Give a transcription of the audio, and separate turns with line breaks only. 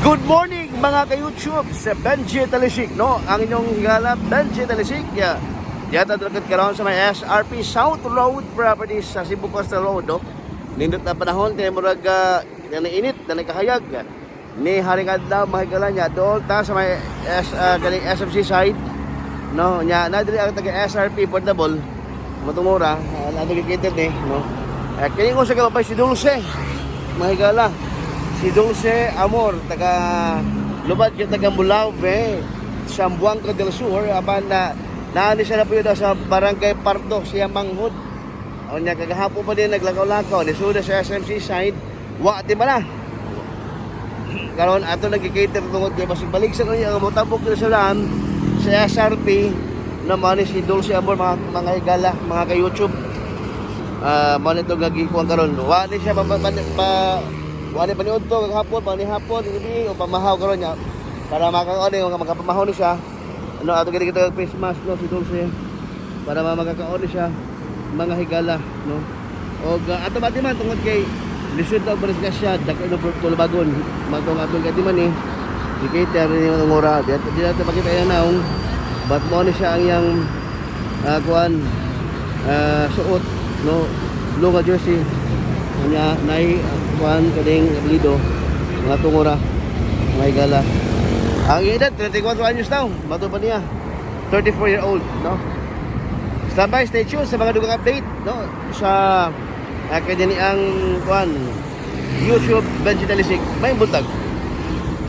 Good morning mga ka-YouTube sa Benji Talisik, no? Ang inyong higala, Benji Talisik. Yata talagat karoon sa may SRP South Road Properties sa Cebu Coastal Road, no? Nindot na panahon, kaya murag na init, na nakahayag. Ni haringad na mahigala niya doon ta sa may galing SMC side, no? Nya nadiri ang taga SRP portable matungura, nadugikited ni, no? Kini ko sa kapay si Dulce mahigala. Si Dulce Amor, taga lubad yung taga Mulave, Sambuanga del Sur, apan na naani siya na po yun sa Barangay Pardo, siya manghud. O niya, kagahapo pa din naglakaw-lakaw, nisuda sa SMC side, wati ba na? Karon ato nagkikater tungod kay basig balik sa kanya, mutabok na sa daan, sa SRP, naman si Dulce Amor, mga higala, mga ka-YouTube. Manito gagikuan karon, wati siya wala pa ni Udto, hapon, hindi, o pamahaw ka ron niya. Para makakaon yung makapamahaw ni siya. Ano, ato kita Christmas, no, si Dulce. Para makakaon ni siya, mga higala, no. O, ato matiman, tungkol kay lisod na baris ka siya, dako no, tulabagon. Magtong atong katiman di cater ni mga ngora. Di natin makita yan naong, ba't mo ni siya ang yung, suot, no, blue jersey. Kanya nai kuan kading lido mga tungura mga higala. Ang edad 34 anyos daw, bato pa niya 34-year-old, no. Stand by, stay tuned sa mga dugang update, no, sa kanya ni ang kuan YouTube Benji Talisik may buntag.